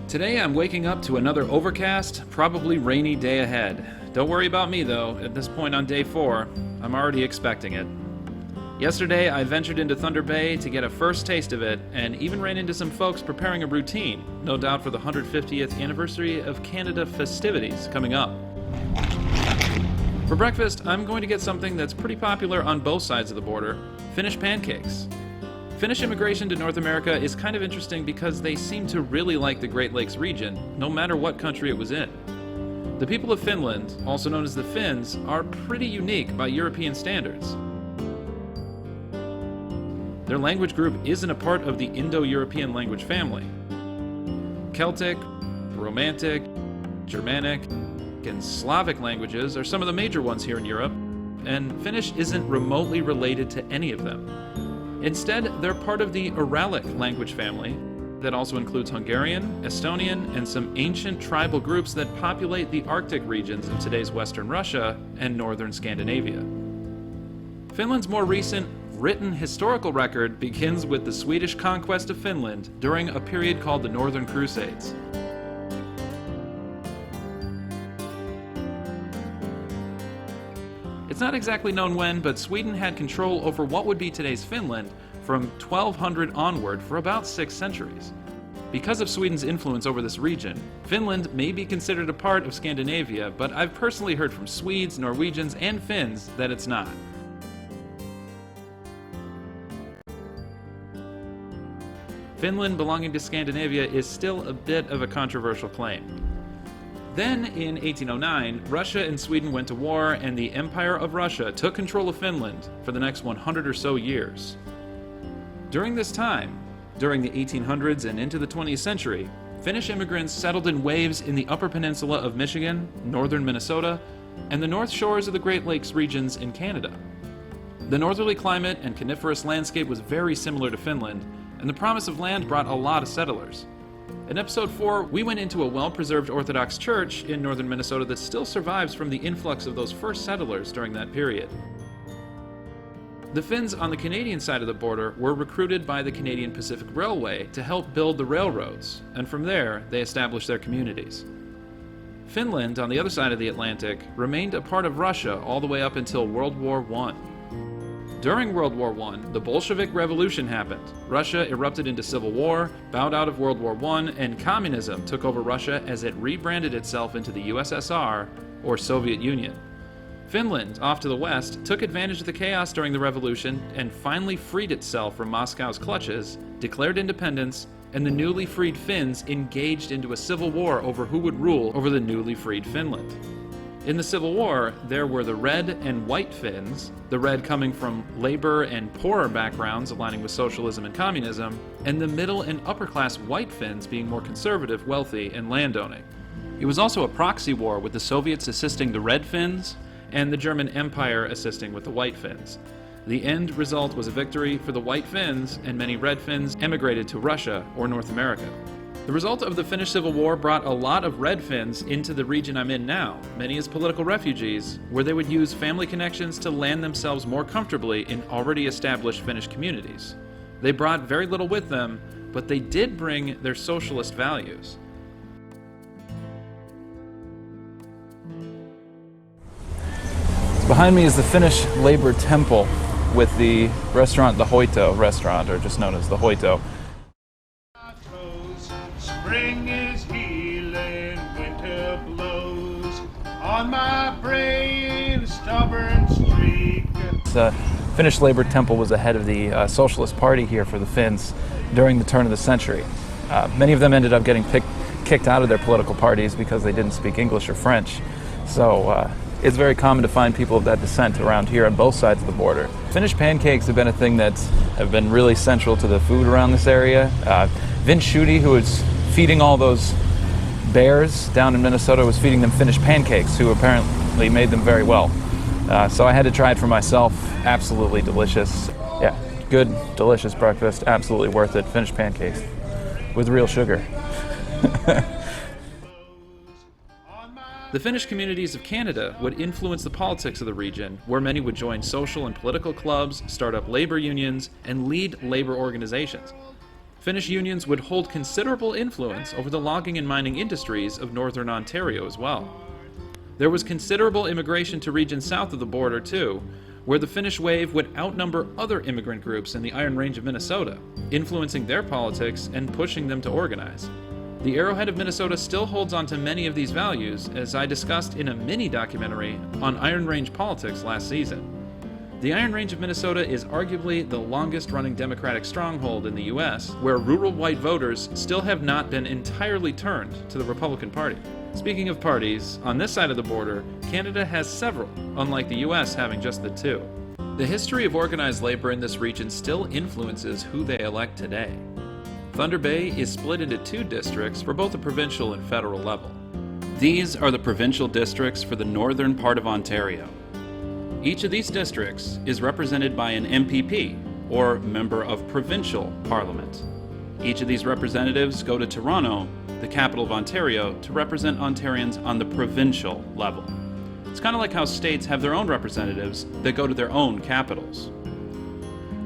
Today I'm waking up to another overcast, probably rainy day ahead. Don't worry about me though, at this point on day 4, I'm already expecting it. Yesterday I ventured into Thunder Bay to get a first taste of it, and even ran into some folks preparing a routine, no doubt for the 150th anniversary of Canada festivities coming up. For breakfast, I'm going to get something that's pretty popular on both sides of the border: Finnish pancakes. Finnish immigration to North America is kind of interesting because they seem to really like the Great Lakes region, no matter what country it was in. The people of Finland, also known as the Finns, are pretty unique by European standards. Their language group isn't a part of the Indo-European language family. Celtic, Romantic, Germanic, and Slavic languages are some of the major ones here in Europe, and Finnish isn't remotely related to any of them. Instead, they're part of the Uralic language family that also includes Hungarian, Estonian, and some ancient tribal groups that populate the Arctic regions of today's Western Russia and northern Scandinavia. Finland's more recent written historical record begins with the Swedish conquest of Finland during a period called the Northern Crusades. It's not exactly known when, but Sweden had control over what would be today's Finland from 1200 onward for about 6 centuries. Because of Sweden's influence over this region, Finland may be considered a part of Scandinavia, but I've personally heard from Swedes, Norwegians, and Finns that it's not. Finland belonging to Scandinavia is still a bit of a controversial claim. Then, in 1809, Russia and Sweden went to war, and the Empire of Russia took control of Finland for the next 100 or so years. During this time, during the 1800s and into the 20th century, Finnish immigrants settled in waves in the Upper Peninsula of Michigan, northern Minnesota, and the North Shores of the Great Lakes regions in Canada. The northerly climate and coniferous landscape was very similar to Finland, and the promise of land brought a lot of settlers. In episode 4, we went into a well-preserved Orthodox church in northern Minnesota that still survives from the influx of those first settlers during that period. The Finns on the Canadian side of the border were recruited by the Canadian Pacific Railway to help build the railroads, and from there, they established their communities. Finland, on the other side of the Atlantic, remained a part of Russia all the way up until World War I. During World War I, the Bolshevik Revolution happened. Russia erupted into civil war, bowed out of World War I, and communism took over Russia as it rebranded itself into the USSR, or Soviet Union. Finland, off to the west, took advantage of the chaos during the revolution and finally freed itself from Moscow's clutches, declared independence, and the newly freed Finns engaged into a civil war over who would rule over the newly freed Finland. In the Civil War, there were the Red and White Finns, the Red coming from labor and poorer backgrounds aligning with socialism and communism, and the middle and upper class White Finns being more conservative, wealthy, and landowning. It was also a proxy war with the Soviets assisting the Red Finns and the German Empire assisting with the White Finns. The end result was a victory for the White Finns, and many Red Finns emigrated to Russia or North America. The result of the Finnish Civil War brought a lot of Red Finns into the region I'm in now, many as political refugees, where they would use family connections to land themselves more comfortably in already established Finnish communities. They brought very little with them, but they did bring their socialist values. Behind me is the Finnish Labor Temple with the restaurant, the Hoito restaurant, or just known as the Hoito. Spring is healing, winter blows on my brain, stubborn streak. The Finnish Labor Temple was the head of the Socialist Party here for the Finns during the turn of the century. Many of them ended up getting kicked out of their political parties because they didn't speak English or French. So it's very common to find people of that descent around here on both sides of the border. Finnish pancakes have been a thing that have been really central to the food around this area. Vince Schutte, who was feeding all those bears down in Minnesota, was feeding them Finnish pancakes, who apparently made them very well. So I had to try it for myself. Absolutely delicious. Yeah, good, delicious breakfast. Absolutely worth it. Finnish pancakes with real sugar. The Finnish communities of Canada would influence the politics of the region, where many would join social and political clubs, start up labor unions, and lead labor organizations. Finnish unions would hold considerable influence over the logging and mining industries of northern Ontario as well. There was considerable immigration to regions south of the border too, where the Finnish wave would outnumber other immigrant groups in the Iron Range of Minnesota, influencing their politics and pushing them to organize. The Arrowhead of Minnesota still holds on to many of these values, as I discussed in a mini-documentary on Iron Range politics last season. The Iron Range of Minnesota is arguably the longest-running Democratic stronghold in the U.S., where rural white voters still have not been entirely turned to the Republican Party. Speaking of parties, on this side of the border, Canada has several, unlike the U.S. having just the two. The history of organized labor in this region still influences who they elect today. Thunder Bay is split into two districts for both the provincial and federal level. These are the provincial districts for the northern part of Ontario. Each of these districts is represented by an MPP, or Member of Provincial Parliament. Each of these representatives go to Toronto, the capital of Ontario, to represent Ontarians on the provincial level. It's kind of like how states have their own representatives that go to their own capitals.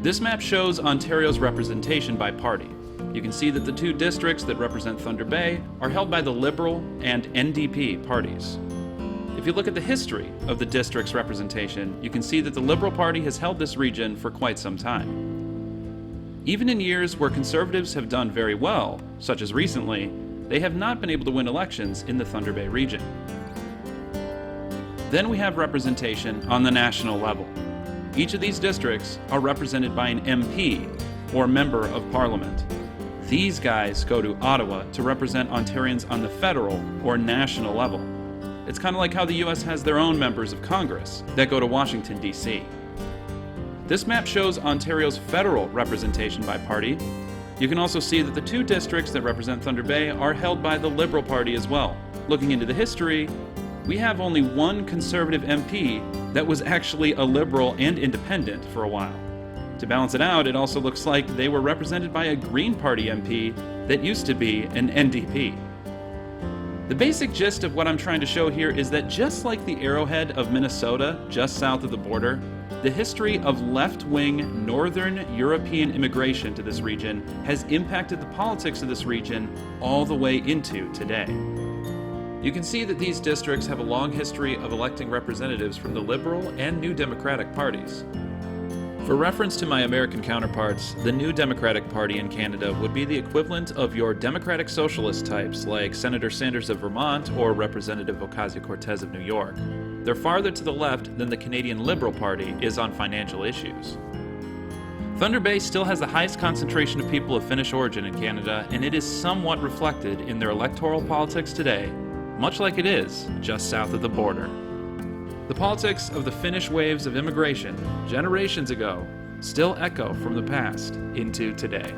This map shows Ontario's representation by party. You can see that the two districts that represent Thunder Bay are held by the Liberal and NDP parties. If you look at the history of the district's representation, you can see that the Liberal Party has held this region for quite some time. Even in years where Conservatives have done very well, such as recently, they have not been able to win elections in the Thunder Bay region. Then we have representation on the national level. Each of these districts are represented by an MP, or Member of Parliament. These guys go to Ottawa to represent Ontarians on the federal or national level. It's kind of like how the US has their own members of Congress that go to Washington, D.C. This map shows Ontario's federal representation by party. You can also see that the two districts that represent Thunder Bay are held by the Liberal Party as well. Looking into the history, we have only one Conservative MP that was actually a Liberal and Independent for a while. To balance it out, it also looks like they were represented by a Green Party MP that used to be an NDP. The basic gist of what I'm trying to show here is that just like the Arrowhead of Minnesota, just south of the border, the history of left-wing Northern European immigration to this region has impacted the politics of this region all the way into today. You can see that these districts have a long history of electing representatives from the Liberal and New Democratic parties. For reference to my American counterparts, the New Democratic Party in Canada would be the equivalent of your Democratic Socialist types like Senator Sanders of Vermont or Representative Ocasio-Cortez of New York. They're farther to the left than the Canadian Liberal Party is on financial issues. Thunder Bay still has the highest concentration of people of Finnish origin in Canada, and it is somewhat reflected in their electoral politics today, much like it is just south of the border. The politics of the Finnish waves of immigration generations ago still echo from the past into today.